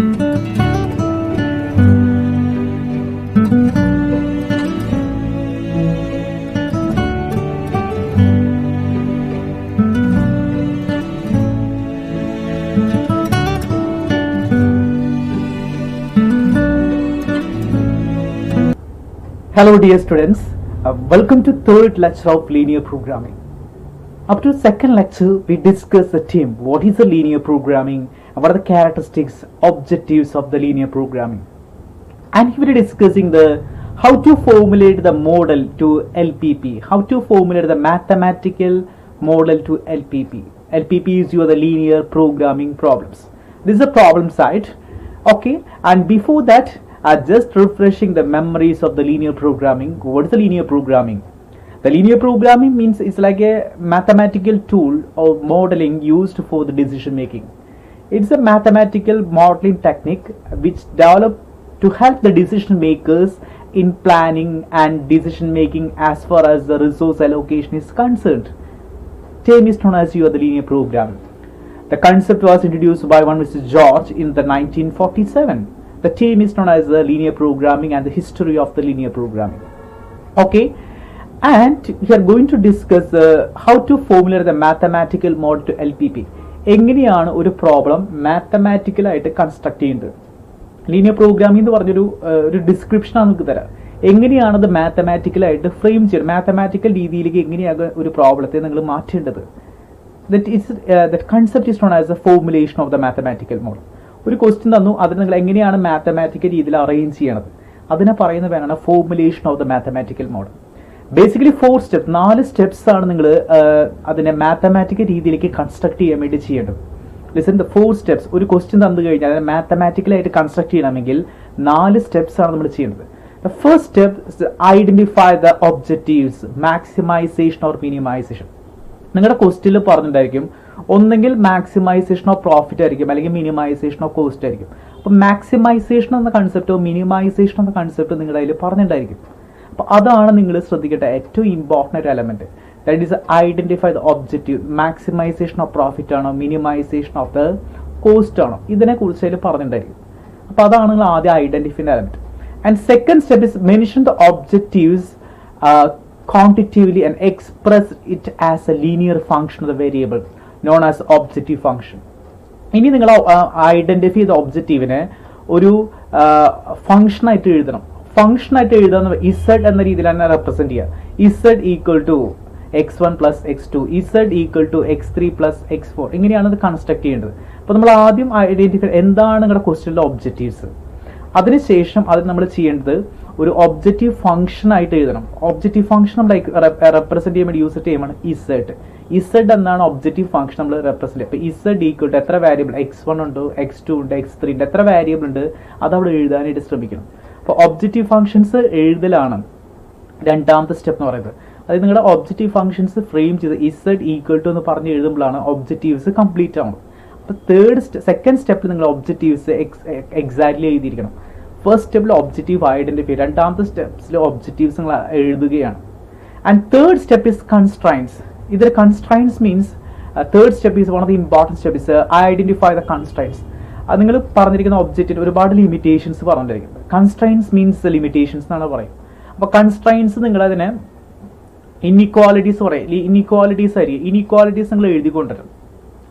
Hello dear students, welcome to third lecture of linear programming. Up to second lecture we discussed the theme what is the linear programming and what are the characteristics, objectives of the linear programming. And here we are discussing the how to formulate the model to LPP, how to formulate the mathematical model to LPP. LPP is your the linear programming problems. This is a problem side, okay, and before that just refreshing the memories of the linear programming. What is the linear programming? The linear programming means it's like a mathematical tool or modeling used for the decision making. It's a mathematical modeling technique which developed to help the decision makers in planning and decision making as far as the resource allocation is concerned. Term is known as the linear programming. The concept was introduced by one Mr. George in the 1947. The term is known as the linear programming and the history of the linear programming. Okay, and we are going to discuss how to formulate the mathematical model to LPP. എങ്ങനെയാണ് ഒരു problem mathematical ആയിട്ട് construct ചെയ്യുന്നത്? Linear programming എന്ന് പറഞ്ഞൊരു description ആണ് നമുക്ക് തരാം. എങ്ങനെയാണ് അത് മാത്തമാറ്റിക്കലായിട്ട് ഫ്രെയിം ചെയ്യുന്നത്, മാത്തമാറ്റിക്കൽ രീതിയിലേക്ക് എങ്ങനെയാണ് ഒരു പ്രോബ്ലത്തെ നിങ്ങൾ മാറ്റേണ്ടത്? That concept is known as the formulation of the mathematical model. ഒരു ക്വസ്റ്റ്യൻ തന്നു, അതിന് നിങ്ങൾ എങ്ങനെയാണ് മാത്തമാറ്റിക്കൽ രീതിയിൽ അറേഞ്ച് ചെയ്യണത്, അതിനെ പറയുന്ന പേരാണ് formulation of the mathematical model. Basically 4 step, 4 steps ആണ് നിങ്ങൾ അതിനെ മാത്തമാറ്റിക്കൽ രീതിയിലേക്ക് കൺസ്ട്രക്ട് ചെയ്യാൻ വേണ്ടി ചെയ്യേണ്ടത്. Listen, the 4 steps. ഒരു ക്വസ്റ്റ്യൻ തന്നു കഴിഞ്ഞാൽ അതിനെ മാത്തമാറ്റിക്കലായിട്ട് കൺസ്ട്രക്ട് ചെയ്യണമെങ്കിൽ 4 സ്റ്റെപ്സ് ആണ് നമ്മൾ ചെയ്യേണ്ടത്. The first step identify the objectives, maximization or minimization. നിങ്ങളുടെ ക്വസ്റ്റ്യനിൽ പറഞ്ഞിട്ടുണ്ടായിരിക്കും ഒന്നെങ്കിൽ മാക്സിമൈസേഷൻ ഓഫ് പ്രോഫിറ്റ് ആയിരിക്കും അല്ലെങ്കിൽ മിനിമൈസേഷൻ ഓഫ് കോസ്റ്റ് ആയിരിക്കും. അപ്പോൾ മാക്സിമൈസേഷൻ എന്ന കൺസെപ്റ്റോ മിനിമൈസേഷൻ എന്ന കൺസെപ്റ്റോ നിങ്ങളുടെ അതിൽ പറഞ്ഞിട്ടുണ്ടായിരിക്കും. അപ്പോൾ അതാണ് നിങ്ങൾ ശ്രദ്ധിക്കേണ്ട ഏറ്റവും important element. That is identify the objective. Maximisation of profit ആണോ മിനിമൈസേഷൻ ഓഫ് ദ കോസ്റ്റ് ആണോ, ഇതിനെക്കുറിച്ച് അതിൽ പറഞ്ഞിട്ടുണ്ടായിരിക്കും. അപ്പോൾ അതാണ് നിങ്ങൾ ആദ്യം identify element. And second step is mention the objectives quantitatively and express it as a linear function of the variable known as objective function. ഇനി നിങ്ങൾ ഐഡന്റിഫൈ ചെയ്ത ഒബ്ജക്റ്റീവിനെ ഒരു ഫംഗ്ഷൻ ആയിട്ട് എഴുതണം. ഫംഗ്ഷൻ ആയിട്ട് എഴുതുന്ന ഇസഡ് എന്ന രീതിയിൽ തന്നെ റെപ്രസെന്റ് ചെയ്യുക. Z equal to x1 plus x2, Z equal to x3 plus x4. ഇങ്ങനെയാണ് ഇത് കൺസ്ട്രക്ട് ചെയ്യേണ്ടത്. അപ്പോൾ നമ്മൾ ആദ്യം ഐഡന്റിഫൈ എന്താണ് നിങ്ങളുടെ ക്വസ്റ്റ്യനിലെ ഒബ്ജക്റ്റീവ്സ്. അതിനുശേഷം അത് നമ്മൾ ചെയ്യേണ്ടത് ഒരു ഒബ്ജക്റ്റീവ് ഫംഗ്ഷൻ ആയിട്ട് എഴുതണം. ഒബ്ജക്റ്റീവ് ഫംഗ്ഷൻ നമ്മൾ റെപ്രസെന്റ് ചെയ്യാൻ വേണ്ടി യൂസ് ചെയ്യുമ്പോൾ ഇസഡ്. ഇസഡ് എന്നാണ് ഒബ്ജക്റ്റീവ് ഫംഗ്ഷൻ നമ്മൾ റെപ്രസെന്റ് ചെയ്യുക. അപ്പോൾ ഇസഡ് ഈക്വൽ ടു എത്ര വേരിയബിൾ, x1 ഉണ്ട്, x2 ഉണ്ട്, x3 ഉണ്ട്, എത്ര വേരിയബിൾ ഉണ്ട് അതവിടെ എഴുതാനായിട്ട് ശ്രമിക്കണം. അപ്പോൾ ഒബ്ജക്റ്റീവ് ഫംഗ്ഷൻസ് എഴുതലാണ് രണ്ടാമത്തെ സ്റ്റെപ്പ് എന്ന് പറയുന്നത്. അതായത് നിങ്ങളുടെ ഒബ്ജക്റ്റീവ് ഫംഗ്ഷൻസ് ഫ്രെയിം ചെയ്ത് ഇസഡ് ഈക്വൽ ടു എന്ന് പറഞ്ഞ് എഴുതുമ്പോഴാണ് ഒബ്ജക്റ്റീവ്സ് കംപ്ലീറ്റ് ആവുന്നത്. അപ്പോൾ സെക്കൻഡ് സ്റ്റെപ്പിൽ നിങ്ങൾ ഒബ്ജക്റ്റീവ്സ് എക്സാക്ട്ലി എഴുതിയിരിക്കണം. ഫസ്റ്റ് സ്റ്റെപ്പിൽ ഒബ്ജക്റ്റീവ് ഐഡന്റിഫൈ, രണ്ടാമത്തെ സ്റ്റെപ്സിൽ ഒബ്ജക്റ്റീവ്സ് നിങ്ങൾ എഴുതുകയാണ്. And third step is constraints. ഇതിൽ constraints means third step is one of the important step is identify the constraints. അത് നിങ്ങൾ പറഞ്ഞിരിക്കുന്ന ഒബ്ജക്റ്റിന് ഒരുപാട് ലിമിറ്റേഷൻസ് പറഞ്ഞിരിക്കും. കൺസ്ട്രൈൻസ് മീൻസ് ലിമിറ്റേഷൻസ് എന്നാണ് പറയും. അപ്പോൾ കൺസ്ട്രൈൻസ് നിങ്ങൾ അതിനെ ഇൻഇക്വാലിറ്റീസ് പറയും. ഇൻഇക്വാലിറ്റീസ് ആയിരിക്കും. ഇൻഇക്വാലിറ്റീസ് നിങ്ങൾ എഴുതിക്കൊണ്ടിരും.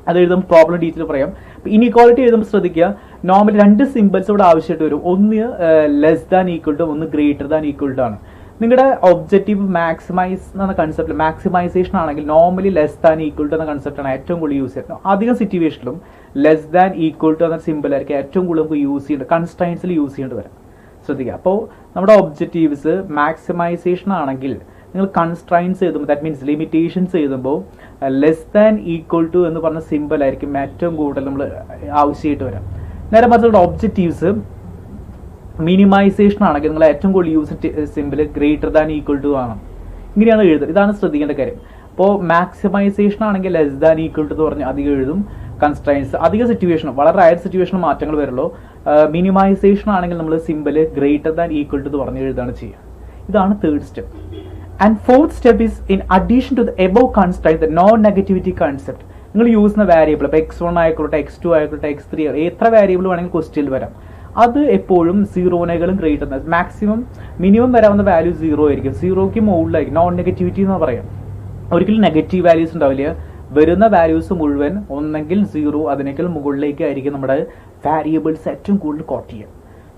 അത് എഴുതുമ്പോൾ പ്രോബ്ലം ഡീറ്റെയിൽ പറയാം. ഇൻഇക്വാലിറ്റി എഴുതുമ്പോൾ ശ്രദ്ധിക്കുക, നോർമലി 2 സിമ്പിൾസ് ഇവിടെ ആവശ്യമായിട്ട് വരും. ഒന്ന് ലെസ് ദാൻ ഈക്വൽ ടു, ഒന്ന് ഗ്രേറ്റർ ദാൻ ഈക്വൽ ടു ആണ്. നിങ്ങളുടെ ഒബ്ജക്റ്റീവ് മാക്സിമൈസ് എന്ന കൺസെപ്റ്റ് മാക്സിമൈസേഷൻ ആണെങ്കിൽ normally less than equal to എന്ന കൺസെപ്റ്റാണ് ഏറ്റവും കൂടുതൽ യൂസ് ചെയ്യുന്നത്. അധികം സിറ്റുവേഷനിലും ലെസ് ദാൻ ഈക്വൽ ടു എന്ന സിമ്പിൾ ആയിരിക്കും ഏറ്റവും കൂടുതൽ നമുക്ക് യൂസ് ചെയ്യേണ്ടത്, കൺസ്ട്രൈൻസിൽ യൂസ് ചെയ്യേണ്ടി വരാം. ശ്രദ്ധിക്കുക. അപ്പോൾ നമ്മുടെ ഒബ്ജക്റ്റീവ്സ് മാക്സിമൈസേഷൻ ആണെങ്കിൽ നിങ്ങൾ കൺസ്ട്രൈൻസ് എഴുതുമ്പോൾ, ദാറ്റ് മീൻസ് ലിമിറ്റേഷൻസ് എഴുതുമ്പോൾ ലെസ് ദാൻ ഈക്വൽ ടു എന്ന് പറഞ്ഞ സിമ്പിൾ ആയിരിക്കും ഏറ്റവും കൂടുതൽ നമ്മൾ ആവശ്യമായിട്ട് വരാം. നേരെ മറിച്ച് ഒബ്ജക്റ്റീവ്സ് മിനിമൈസേഷൻ ആണെങ്കിൽ നിങ്ങൾ ഏറ്റവും കൂടുതൽ use simple greater than equal to ആണ്. ഇങ്ങനെയാണ് എഴുതുന്നത്. ഇതാണ് ശ്രദ്ധിക്കേണ്ട കാര്യം. അപ്പോൾ മാക്സിമൈസേഷൻ ആണെങ്കിൽ ലെസ് ദാൻ ഈക്വൽ ടു എന്ന് പറഞ്ഞ് അധികം എഴുതും. കൺസ്ട്രൈൻസ് അധിക സിറ്റുവേഷനും വളരെ റയർ സിറ്റുവേഷനും മാറ്റങ്ങൾ വരുള്ളൂ. മിനിമൈസേഷൻ ആണെങ്കിൽ നമ്മൾ simple greater than equal to എന്ന് പറഞ്ഞ് എഴുതാണ് ചെയ്യുക. ഇതാണ് third step. And fourth step is in addition to the above constraint, the non-negativity concept. നിങ്ങൾ യൂസ് ചെയ്യുന്ന വേരിയബിൾ ഇപ്പോൾ x1 ആയിക്കോട്ടെ x2 ആയിക്കോട്ടെ x3 എത്ര വേരിയബിൾ വേണമെങ്കിൽ ക്വസ്റ്റ്യനിൽ വരാം. അത് എപ്പോഴും സീറോനേക്കാളും ഗ്രേറ്റർ മിനിമം വരാവുന്ന വാല്യൂ 0 ആയിരിക്കും. 0ക്ക് മുകളിലായിരിക്കും. നോൺ നെഗറ്റിവിറ്റി എന്ന് പറയാം. ഒരിക്കലും നെഗറ്റീവ് വാല്യൂസ് ഉണ്ടാവില്ല. വരുന്ന വാല്യൂസ് മുഴുവൻ ഒന്നെങ്കിൽ 0 അതിനേക്കാൾ മുകളിലേക്കായിരിക്കും നമ്മുടെ വാരിയബിൾസ് ഏറ്റവും കൂടുതൽ കോട്ട് ചെയ്യുക.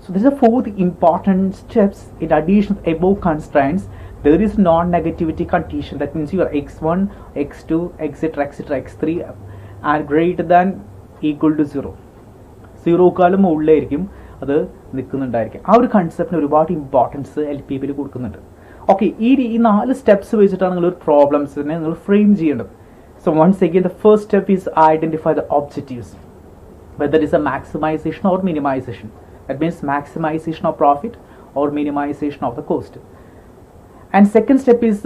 So this is the fourth important steps in addition to above constraints. There is non-negativity condition. That means your x1, x2, etc., x3 are greater than equal to 0. 0ക്കാളും മുകളിലായിരിക്കും അത് നിൽക്കുന്നുണ്ടായിരിക്കും. ആ ഒരു കൺസെപ്റ്റിന് ഒരുപാട് ഇമ്പോർട്ടൻസ് LPP കൊടുക്കുന്നുണ്ട്. Okay, ഈ 4 steps വെച്ചിട്ടാണ് നിങ്ങൾ ഒരു പ്രോബ്ലംസിനെ നിങ്ങൾ ഫ്രെയിം ചെയ്യേണ്ടത്. So once again, the first step is identify the objectives, whether it is a maximization or minimization. That means maximization of profit or minimization of the cost. And second step is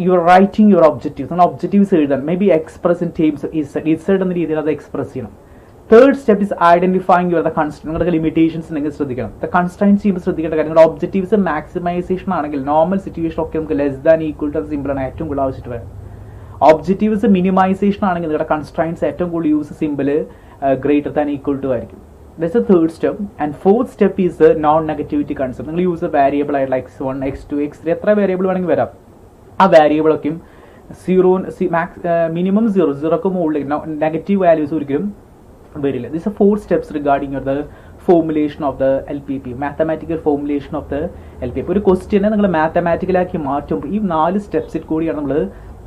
you are writing your objectives. And objectives എഴുതാൻ maybe express in terms of z എന്ന രീതിയിൽ അത് express ചെയ്യണം. Third step is identifying your the constraints. നിങ്ങളുടെ limitations നിങ്ങൾ ശ്രദ്ധിക്കണം. The constraints ചെയ്യുമ്പോൾ ശ്രദ്ധിക്കേണ്ട കാര്യം നിങ്ങളുടെ ഒബ്ജക്റ്റീവ്സ് മാക്സിമൈസേഷൻ ആണെങ്കിൽ നോർമൽ സിറ്റുവേഷൻ ഒക്കെ നമുക്ക് less than equal to simple ആണ് ഏറ്റവും കൂടുതൽ ആവശ്യമായിട്ട് വരാം. ഒബ്ജക്റ്റീവ്സ് മിനിമൈസേഷൻ ആണെങ്കിൽ നിങ്ങളുടെ കൺസ്ട്രെയിൻസ് ഏറ്റവും കൂടുതൽ use simple greater than equal to ആയിരിക്കും. That's the third step. And fourth step is the non-negativity concept. നിങ്ങൾ യൂസ് വേരിയബിൾ ആയിട്ട് x1, x2, x3 എത്ര വേരിയബിൾ വേണമെങ്കിൽ വരാം. ആ വേരിയബിളൊക്കെയും മിനിമം 0ക്ക് മുകളിൽ നെഗറ്റീവ് വാല്യൂസ് ഒരിക്കലും വരില്ല. These are 4 steps regarding the formulation of the LPP, mathematical formulation of the LPP. ഒരു ക്വസ്റ്റ്യനെ നിങ്ങൾ മാത്തമാറ്റിക്കലാക്കി മാറ്റുമ്പോൾ ഈ 4 സ്റ്റെപ്സിൽ കൂടിയാണ് നമ്മൾ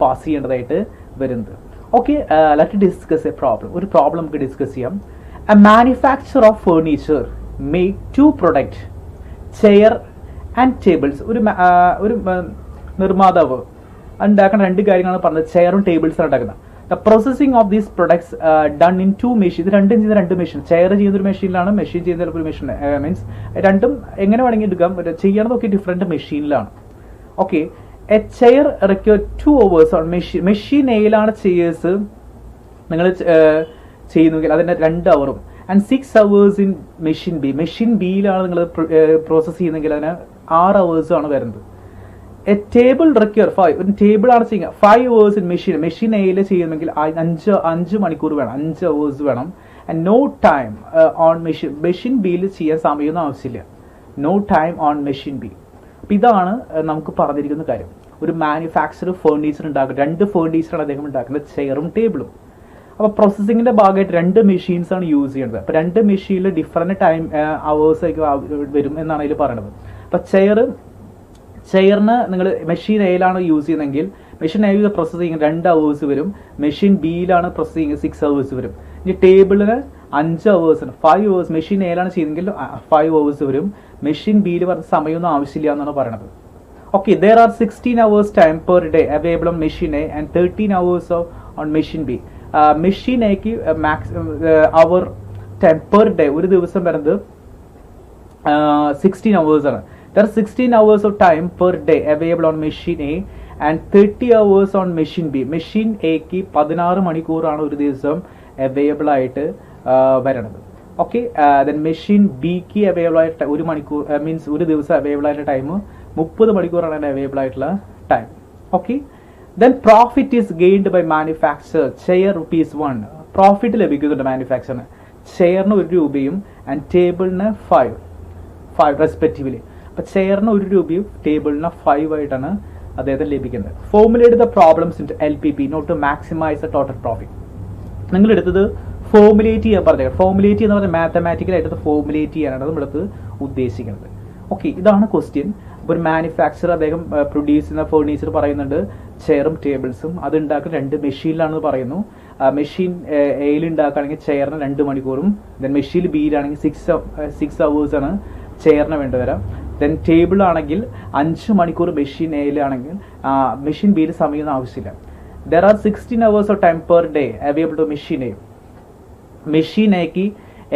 പാസ് ചെയ്യേണ്ടതായിട്ട് വരുന്നത്. Okay, let discuss A problem. ഒരു പ്രോബ്ലം നമുക്ക് ഡിസ്കസ് ചെയ്യാം. A manufacturer of furniture make 2 products, chair and tables. ഒരു നിർമ്മാതാവ് ഉണ്ടാക്കുന്ന 2 കാര്യങ്ങളാണ് പറഞ്ഞത്. ചെയറും ടേബിൾസാണ് ഉണ്ടാക്കുന്നത്. The processing of these products done in 2 machines. ഇത് രണ്ടും ചെയ്യുന്ന 2 മെഷീൻ. ചെയർ ചെയ്യുന്ന ഒരു മെഷീനിലാണ്, മെഷീൻ ചെയ്യുന്ന ഒരു മെഷീൻ. മീൻസ് രണ്ടും എങ്ങനെ വേണമെങ്കിൽ എടുക്കാം. ചെയ്യണതൊക്കെ ഡിഫറെൻറ്റ് മെഷീനിലാണ്. Okay, a chair require 2 hours on machine. Machine എയിലാണ് ചെയേഴ്സ് നിങ്ങൾ ചെയ്യുന്നെങ്കിൽ അതിൻ്റെ 2 hours and 6 hours in machine B. Machine ബിയിലാണ് നിങ്ങൾ പ്രോസസ്സ് ചെയ്യുന്നെങ്കിൽ അതിന് 6 hours ആണ് വരുന്നത്. A table require 5. ഒരു ടേബിൾ ആണ് ചെയ്യുക 5 hours ഇൻ മെഷീൻ എയിൽ ചെയ്യുന്നെങ്കിൽ 5 മണിക്കൂർ വേണം, 5 hours വേണം. And no time on machine ബിയിൽ ചെയ്യാൻ സമയമൊന്നും ആവശ്യമില്ല. No time on machine B. അപ്പം ഇതാണ് നമുക്ക് പറഞ്ഞിരിക്കുന്ന കാര്യം. ഒരു മാനുഫാക്ചർ ഫേർണിച്ചർ ഉണ്ടാക്കുക. 2 ഫേർണിച്ചറാണ് അദ്ദേഹം ഉണ്ടാക്കുന്നത്, ചെയറും ടേബിളും. അപ്പോൾ പ്രോസസ്സിങ്ങിൻ്റെ ഭാഗമായിട്ട് 2 മെഷീൻസ് ആണ് യൂസ് ചെയ്യുന്നത്. അപ്പോൾ 2 മെഷീനിൽ ഡിഫറെൻറ്റ് ടൈം അവേഴ്സ് വരും എന്നാണ് അതിൽ പറയുന്നത്. അപ്പോൾ ചെയറിന് നിങ്ങൾ മെഷീൻ എയിലാണ് യൂസ് ചെയ്യുന്നതെങ്കിൽ മെഷീൻ എയിൽ പ്രോസസ്സിങ് 2 hours വരും. മെഷീൻ ബിയിലാണ് പ്രോസസ്സിങ് 6 hours വരും. ഇനി ടേബിളിന് 5 hours, 5 hours. മെഷീൻ എയിലാണ് ചെയ്യുന്നതെങ്കിൽ 5 hours വരും. മെഷീൻ ബിയിൽ പറഞ്ഞ സമയമൊന്നും ആവശ്യമില്ല എന്നാണ് പറയുന്നത്. Okay, there are 16 hours time per day available on machine A and 13 hours on machine B. Machine എക്ക് അവർ ടൈം പെർ ഡേ ഒരു ദിവസം വരുന്നത് 16 hours ആണ്. There are 16 hours of time per day available on machine A and 30 hours on machine B. Machine എക്ക് 16 മണിക്കൂറാണ് ഒരു ദിവസം available ആയിട്ട് വരണത്. ഓക്കെ, ദെൻ മെഷീൻ ബിക്ക് അവൈലബിൾ ആയിട്ട് 1 മണിക്കൂർ മീൻസ് ഒരു ദിവസം അവൈലബിൾ ആയിട്ടുള്ള ടൈം 30 മണിക്കൂറാണ് അവൈലബിൾ ആയിട്ടുള്ള time. Okay, then profit is gained by manufacturer. Chair ₹1 profit ലഭിക്കുന്നുണ്ട് മാനുഫാക്ചറിന്. ചെയറിന് 1 രൂപയും ആൻഡ് ടേബിളിന് 5 റെസ്പെക്റ്റീവ്ലി. അപ്പോൾ ചെയറിന് 1 രൂപയും ടേബിളിന് 5 ആയിട്ടാണ് അദ്ദേഹത്തിന് ലഭിക്കുന്നത്. Formulate the problems in LPP not to maximize the total profit. നിങ്ങൾ എടുത്തത് ഫോർമുലേറ്റ് ചെയ്യാൻ പറഞ്ഞത്. ഫോർമുലേറ്റ് എന്ന് പറഞ്ഞാൽ മാത്തമാറ്റിക്കലായിട്ട് ഫോർമുലേറ്റ് ചെയ്യാനാണ് നമ്മളടുത്ത് ഉദ്ദേശിക്കുന്നത്. ഓക്കെ, ഇതാണ് ക്വസ്റ്റ്യൻ. അപ്പോൾ ഒരു മാനുഫാക്ചർ അദ്ദേഹം പ്രൊഡ്യൂസ് ചെയ്യുന്ന ഫേർണിച്ചർ പറയുന്നുണ്ട് ചെയറും ടേബിൾസും. അത് ഉണ്ടാക്കുന്ന 2 മെഷീനിലാണെന്ന് പറയുന്നു. മെഷീൻ എയിൽ ഉണ്ടാക്കുകയാണെങ്കിൽ ചെയറിന് 2 മണിക്കൂറും, ദെൻ മെഷീൻ ബിയിലാണെങ്കിൽ 6 hours ആണ് ചെയറിന് വേണ്ടി വരാം. ദെൻ ടേബിൾ ആണെങ്കിൽ 5 മണിക്കൂർ മെഷീൻ എയിലാണെങ്കിൽ മെഷീൻ ബിയിൽ സമയമൊന്നും ആവശ്യമില്ല. There are 16 hours of time per day available to machine A. Machine എക്ക്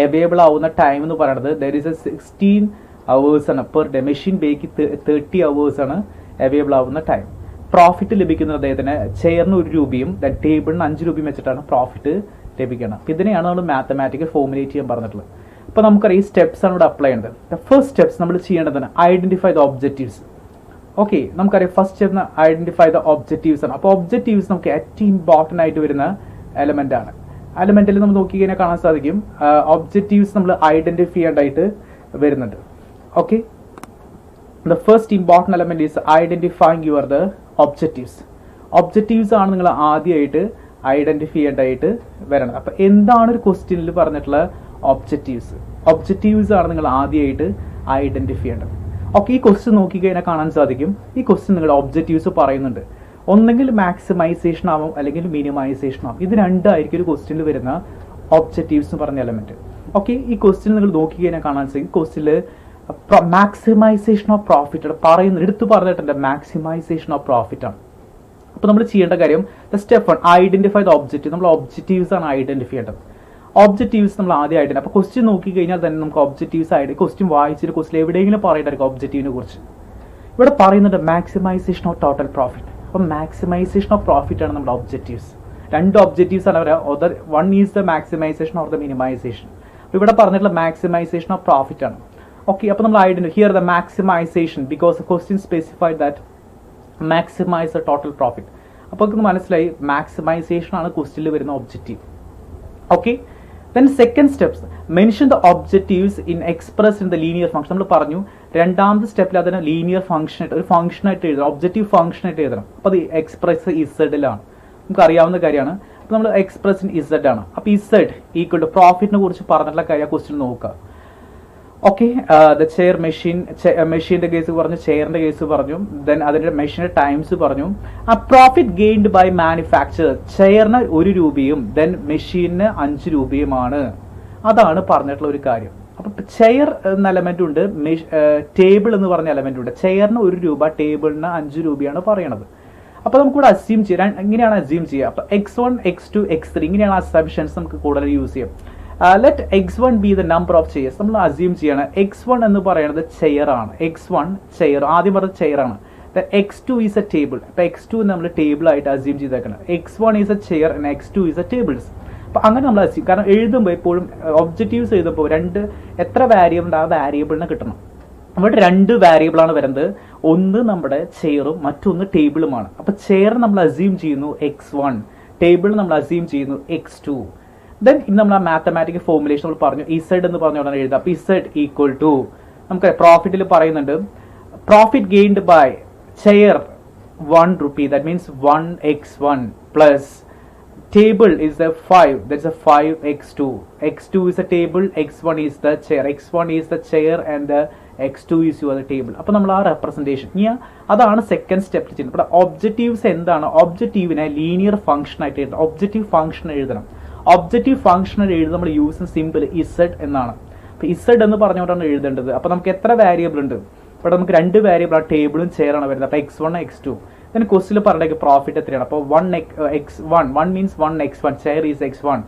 അവൈലബിൾ ആവുന്ന ടൈം എന്ന് പറയുന്നത് ദർ ഈസ് 16 hours ആണ് പെർ ഡേ. മെഷീൻ ബേക്ക് 30 hours ആണ് അവൈലബിൾ ആവുന്ന ടൈം. പ്രോഫിറ്റ് ലഭിക്കുന്നത് അദ്ദേഹത്തിന് ചെയറിന് 1 രൂപയും ടേബിളിന് 5 രൂപയും വെച്ചിട്ടാണ് പ്രോഫിറ്റ് ലഭിക്കണം. ഇതിനെയാണ് നമ്മൾ മാത്തമാറ്റിക്കൽ ഫോർമുലേറ്റ് ചെയ്യാൻ പറഞ്ഞിട്ടുള്ളത്. അപ്പോൾ നമുക്കറിയാം ഈ സ്റ്റെപ്സ് ആണ് ഇവിടെ അപ്ലൈ ചെയ്യുന്നത്. ദ ഫസ്റ്റ് സ്റ്റെപ്സ് നമ്മൾ ചെയ്യേണ്ടതാണ് ഐഡന്റിഫൈ ദ ഒബ്ജക്റ്റീവ്സ്. ഓക്കെ, നമുക്കറിയാം first step identify the objectives ആണ്. അപ്പോൾ ഒബ്ജക്റ്റീവ്സ് നമുക്ക് ഏറ്റവും ഇമ്പോർട്ടൻ്റ് ആയിട്ട് വരുന്ന എലമെന്റ് ആണ്. എലമെന്റിൽ നമ്മൾ നോക്കി കഴിഞ്ഞാൽ കാണാൻ സാധിക്കും ഒബ്ജക്റ്റീവ്സ് നമ്മൾ ഐഡന്റിഫൈ ചെയ്യേണ്ടതായിട്ട് വരുന്നുണ്ട്. Okay, the first important element is identifying your the objectives. Objectives ആണ് നിങ്ങൾ ആദ്യമായിട്ട് ഐഡന്റിഫൈ ചെയ്യേണ്ടതായിട്ട് വരണം. അപ്പൊ എന്താണ് ഒരു ക്വസ്റ്റ്യനിൽ പറഞ്ഞിട്ടുള്ള ഒബ്ജക്റ്റീവ്സ്? ഒബ്ജക്റ്റീവ്സ് ആണ് നിങ്ങൾ ആദ്യമായിട്ട് ഐഡന്റിഫൈ ചെയ്യേണ്ടത്. ഓക്കെ, ഈ ക്വസ്റ്റ്യൻ നോക്കിക്കഴിഞ്ഞാൽ കാണാൻ സാധിക്കും ഈ ക്വസ്റ്റ്യൻ നിങ്ങളുടെ ഒബ്ജക്റ്റീവ്സ് പറയുന്നുണ്ട്. ഒന്നെങ്കിൽ മാക്സിമൈസേഷൻ ആവും അല്ലെങ്കിൽ മിനിമൈസേഷൻ ആവും. ഇത് രണ്ടായിരിക്കും ഒരു ക്വസ്റ്റ്യനിൽ വരുന്ന ഒബ്ജക്റ്റീവ്സ് എന്ന് പറഞ്ഞ എലമെന്റ്. ഓക്കെ, ഈ ക്വസ്റ്റ്യൻ നിങ്ങൾ നോക്കിക്കഴിഞ്ഞാൽ കാണാൻ സാധിക്കും ക്വസ്റ്റ്യനിൽ മാക്സിമൈസേഷൻ ഓഫ് പ്രോഫിറ്റ് പറയുന്നത്, എടുത്തു പറഞ്ഞിട്ടുണ്ട് മാക്സിമൈസേഷൻ ഓഫ് പ്രോഫിറ്റ് ആണ്. അപ്പോൾ നമ്മൾ ചെയ്യേണ്ട കാര്യം സ്റ്റെപ്പ് 1 ഐഡന്റിഫൈ ദ ഒബ്ജക്റ്റീവ്. നമ്മൾ ഒബ്ജക്റ്റീവ്സ് ആണ് ഐഡന്റിഫൈ ചെയ്യേണ്ടത്. ഒബ്ജക്റ്റീവ്സ് നമ്മൾ ആദ്യം ഐഡന്റിഫൈ. അപ്പോൾ ക്വസ്റ്റ്യൻ നോക്കി കഴിഞ്ഞാൽ തന്നെ നമുക്ക് ഒബ്ജക്റ്റീവ്സ് ആയിട്ട് ക്വസ്റ്റ്യൻ വായിച്ചിട്ട് ക്വസ്റ്റ്യൻ എവിടെയെങ്കിലും പറയേണ്ടായിരിക്കും ഒബ്ജക്റ്റീവിനെ കുറിച്ച്. ഇവിടെ പറയുന്നുണ്ട് മാക്സിമൈസേഷൻ ഓഫ് ടോട്ടൽ പ്രോഫിറ്റ്. അപ്പം മാക്സിമൈസേഷൻ ഓഫ് പ്രോഫിറ്റ് ആണ് നമ്മുടെ ഒബ്ജക്റ്റീവ്സ്. രണ്ട് ഒബ്ജക്റ്റീവ്സ് ആണ് അവർ. One is the maximisation or the minimisation. അപ്പോൾ ഇവിടെ പറഞ്ഞിട്ടുള്ള മാക്സിമൈസേഷൻ ഓഫ് പ്രോഫിറ്റ് ആണ്. ഓക്കെ, അപ്പോൾ നമ്മൾ identify here the maximisation because question specified that maximise the total profit. അപ്പോൾ നമുക്ക് മനസ്സിലായി മാക്സിമൈസേഷൻ ആണ് ക്വസ്റ്റ്യനിൽ വരുന്ന objective. Okay, then second steps mention the objectives in express in the linear function. നമ്മൾ പറഞ്ഞു രണ്ടാമത്തെ സ്റ്റെപ്പിൽ അതിനെ ലീനിയർ ഫംഗ്ഷൻ ആയിട്ട് ഒരു ഫംഗ്ഷൻ ആയിട്ട് എഴുതണം, ഒബ്ജക്റ്റീവ് ഫംഗ്ഷൻ ആയിട്ട് എഴുതണം. അപ്പോൾ അത് എക്സ്പ്രസ് ഇസഡിലാണ്, നമുക്ക് അറിയാവുന്ന കാര്യമാണ്. അപ്പോൾ നമ്മൾ എക്സ്പ്രസ് ഇൻ ഇസഡ് ആണ്. അപ്പോൾ ഇസഡ് ഈക്വൽ ടു പ്രോഫിറ്റിനെ കുറിച്ച് പറഞ്ഞിട്ടുള്ള കാര്യം ക്വസ്റ്റ്യൻ നോക്കുക. ഓക്കെ, ദ ചെയർ മെഷീന്റെ കേസ് പറഞ്ഞു, ചെയറിന്റെ കേസ് പറഞ്ഞു, ദെൻ അതിന്റെ മെഷീന്റെ ടൈംസ് പറഞ്ഞു. ആ പ്രോഫിറ്റ് ഗെയിൻഡ് ബൈ മാനുഫാക്ചർ ചെയറിന് 1 രൂപയും ദെൻ മെഷീനിന് 5 രൂപയുമാണ്. അതാണ് പറഞ്ഞിട്ടുള്ള ഒരു കാര്യം. അപ്പൊ ചെയർ എന്ന എലമെന്റ് ഉണ്ട്, ടേബിൾ എന്ന് പറഞ്ഞ എലമെന്റ് ഉണ്ട്. ചെയറിന് 1 രൂപ, ടേബിളിന് 5 രൂപയാണ് പറയണത്. അപ്പൊ നമുക്ക് ഇവിടെ അസ്യൂം ചെയ്യാം, ഇങ്ങനെയാണ് അസ്യൂം ചെയ്യുക. അപ്പൊ x1, x2, x3 ഇങ്ങനെയാണ് അസംപ്ഷൻസ് നമുക്ക് കൂടുതൽ യൂസ് ചെയ്യാം. Let x1 B the number of chairs. നമ്മൾ അസ്യൂം ചെയ്യാണ് x1 എന്ന് പറയുന്നത് ചെയർ ആണ്. x1 ചെയർ, ആദ്യം പറഞ്ഞത് ചെയർ ആണ്. x2 is A table. അപ്പൊ x2 നമ്മൾ ടേബിൾ ആയിട്ട് അസ്യൂം ചെയ്തേക്കണം. x1 is A chair and x2 is A tables. അപ്പൊ അങ്ങനെ നമ്മൾ അസ്യൂം, കാരണം എഴുതുമ്പോൾ എപ്പോഴും ഒബ്ജക്റ്റീവ്സ് എഴുതുമ്പോൾ എത്ര വേരിയബിൾ ഉണ്ട് ആ വേരിയബിളിനെ കിട്ടണം. ഇവിടെ 2 വേരിയബിൾ ആണ് വരുന്നത്. ഒന്ന് നമ്മുടെ ചെയറും മറ്റൊന്ന് ടേബിളുമാണ്. അപ്പൊ ചെയർ നമ്മൾ അസ്യൂം ചെയ്യുന്നു x1, ടേബിൾ നമ്മൾ അസ്യൂം ചെയ്യുന്നു x2. ദെൻ ഇന്ന് നമ്മൾ ആ മാത്തമാറ്റിക്കൽ ഫോർമുലേഷൻ നമ്മൾ പറഞ്ഞു ഇസഡ് എന്ന് പറഞ്ഞുകൊണ്ടാണ് എഴുതുക. അപ്പൊ ഇസഡ് ഈക്വൽ ടു നമുക്ക് പ്രോഫിറ്റിൽ പറയുന്നുണ്ട് profit gained by chair 1 rupee, that means 1x1 plus table is the 5, that's a 5x2. x2 is a table, x1 is the chair, x1 is the chair and the x2 is your table. അപ്പോൾ നമ്മൾ ആ representation അതാണ് second step ചെയ്യുന്നത്. ഇവിടെ objectives എന്താണ്? ഒബ്ജക്റ്റീവിനെ linear function ആയിട്ട് എഴുതണം. Objective function എഴുതണം. ഒബ്ജക്റ്റീവ് ഫംഗ്ഷൻ എഴുതുന്നത് നമ്മൾ യൂസ് സിമ്പിൾ ഇസഡ് എന്നാണ്. അപ്പൊ ഇസഡ് എന്ന് പറഞ്ഞുകൊണ്ടാണ് എഴുതേണ്ടത്. അപ്പൊ നമുക്ക് എത്ര വേരിയബിൾ ഉണ്ട്? ഇവിടെ നമുക്ക് 2 വേരിയബിൾ ആ ടേബിളും ചെയറാണ് വരുന്നത്. അപ്പൊ x1 x2. then ക്വസ്റ്റിൽ പറഞ്ഞേക്ക് പ്രോഫിറ്റ് എത്രയാണ്? അപ്പോൾ 1 means 1x1, chair is x1,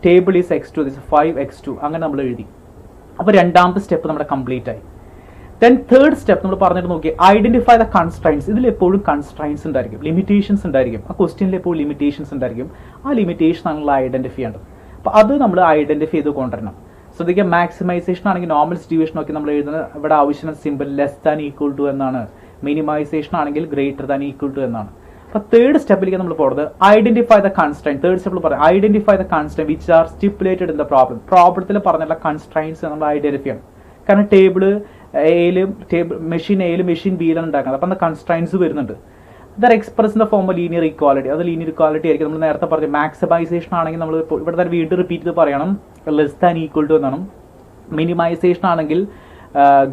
table is x2, this 5x2. അങ്ങനെ നമ്മൾ എഴുതി. അപ്പോൾ രണ്ടാമത്തെ സ്റ്റെപ്പ് നമ്മുടെ കംപ്ലീറ്റ് ആയി. ദെൻ തേർഡ് സ്റ്റെപ്പ് നമ്മൾ പറഞ്ഞിട്ട് നോക്കി ഐഡന്റിഫൈ ദ കൺസ്ട്രൈൻസ്. ഇതിൽ എപ്പോഴും കൺസ്ട്രൈൻസ് ഉണ്ടായിരിക്കും, ലിമിറ്റേഷൻസ് ഉണ്ടായിരിക്കും. ആ ക്വസ്റ്റ്യനിൽ എപ്പോഴും ലിമിറ്റേഷൻസ് ഉണ്ടായിരിക്കും. ആ ലിമിറ്റേഷൻ നമ്മൾ ഐഡന്റിഫൈ ചെയ്യേണ്ടത്. അപ്പോൾ അത് നമ്മൾ ഐഡന്റിഫൈ ചെയ്ത് കൊണ്ടുവരണം. ശ്രദ്ധിക്കുക, മാക്സിമൈസേഷൻ ആണെങ്കിൽ നോർമൽ സിറ്റുവേഷൻ ഒക്കെ നമ്മൾ എഴുതുന്നത് ഇവിടെ ആവശ്യം simple less than equal to എന്നാണ്. മിനിമൈസേഷൻ ആണെങ്കിൽ ഗ്രേറ്റർ ദാൻ ഈക്വൽ ടു എന്നാണ്. അപ്പോൾ തേർഡ് സ്റ്റെപ്പിലേക്ക് നമ്മൾ പോകുന്നത് ഐഡന്റിഫൈ ദ കൺസ്ട്രൈൻറ്റ്. തേർഡ് സ്റ്റെപ്പിൽ പറയാം identify the constraint which are stipulated in the problem. പ്രോബ്ലത്തിൽ പറഞ്ഞുള്ള കൺസ്ട്രൈൻസ് നമ്മൾ ഐഡന്റിഫൈ ചെയ്യണം. കാരണം മെഷീൻ എയിലും മെഷീൻ ബിയിലാണ് ഉണ്ടാക്കുന്നത്. അപ്പം കൺസ്ട്രൈൻസ് വരുന്നുണ്ട്. There express in the form of linear equality. അത് ലീനിയർ ഇക്വാലിറ്റി ആയിരിക്കും. നമ്മൾ നേരത്തെ പറഞ്ഞു മാക്സിമൈസേഷൻ ആണെങ്കിൽ നമ്മൾ ഇവിടെ തന്നെ വീണ്ടും റിപ്പീറ്റ് ചെയ്ത് പറയണം ലെസ് ദാൻ ഈക്വൽ ടു എന്നാണ്. മിനിമൈസേഷൻ ആണെങ്കിൽ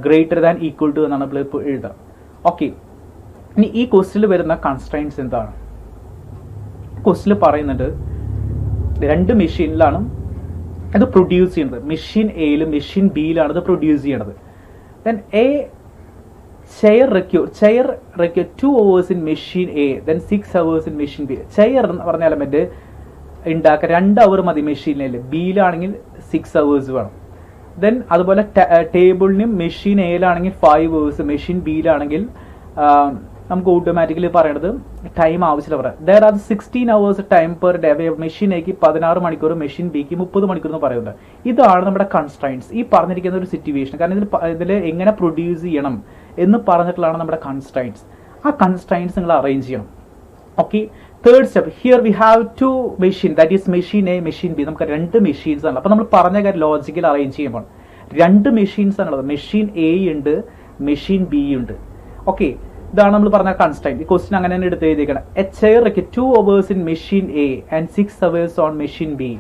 ഗ്രേറ്റർ ദാൻ ഈക്വൽ ടു എന്നാണ് നമ്മൾ ഇപ്പോൾ എഴുതുക. ഓക്കെ, ഇനി ഈ ക്വസ്റ്റിൽ വരുന്ന കൺസ്ട്രൈൻസ് എന്താണ്? ക്വസ്റ്റിൽ പറയുന്നുണ്ട് 2 മെഷീനിലാണ് ഇത് പ്രൊഡ്യൂസ് ചെയ്യുന്നത്. മെഷീൻ എയിലും മെഷീൻ ബിയിലാണ് ഇത് പ്രൊഡ്യൂസ് ചെയ്യണത്. Then a chair require 2 hours in machine A, then 6 hours in machine B. Chair എന്ന് പറഞ്ഞ എലമെന്റ് ഉണ്ടാക്കാൻ 2 hour മതി മെഷീനിൽ, ബിയിലാണെങ്കിൽ 6 hours വേണം. ദെൻ അതുപോലെ ടേബിളിനും മെഷീൻ എയിലാണെങ്കിൽ 5 hours, മെഷീൻ ബിയിലാണെങ്കിൽ നമുക്ക് ഓട്ടോമാറ്റിക്കലി പറയണത് ടൈം ആവശ്യമില്ല പറയാം. There are 16 hours time per day. Machine എക്ക് 16 മണിക്കൂർ, മെഷീൻ ബിക്ക് 30 മണിക്കൂർ എന്ന് പറയുന്നത്. ഇതാണ് നമ്മുടെ കൺസ്ട്രൈൻസ് ഈ പറഞ്ഞിരിക്കുന്ന ഒരു സിറ്റുവേഷൻ. കാരണം ഇതിൽ എങ്ങനെ പ്രൊഡ്യൂസ് ചെയ്യണം എന്ന് പറഞ്ഞിട്ടുള്ളതാണ് നമ്മുടെ കൺസ്ട്രൈൻസ്. ആ കൺസ്ട്രൈൻസ് നിങ്ങൾ അറേഞ്ച് ചെയ്യണം. Okay, third step, here we have two machine, that is machine A machine B. നമുക്ക് രണ്ട് മെഷീൻസ് ആണ്. അപ്പോൾ നമ്മൾ പറഞ്ഞ കാര്യം ലോജിക്കൽ അറേഞ്ച് ചെയ്യുമ്പോൾ രണ്ട് മെഷീൻസ് ആണുള്ളത്. മെഷീൻ എ ഉണ്ട്, മെഷീൻ ബി ഉണ്ട്. ഓക്കെ, ഇതാണ് നമ്മൾ പറഞ്ഞ കൺസ്ട്രൈൻറ്റ്. ഈ ക്വസ്റ്റ്യൻ അങ്ങനെ തന്നെ എടുത്ത് എഴുതിക്കണം. A chair 2 hours in machine A and 6 hours on machine B.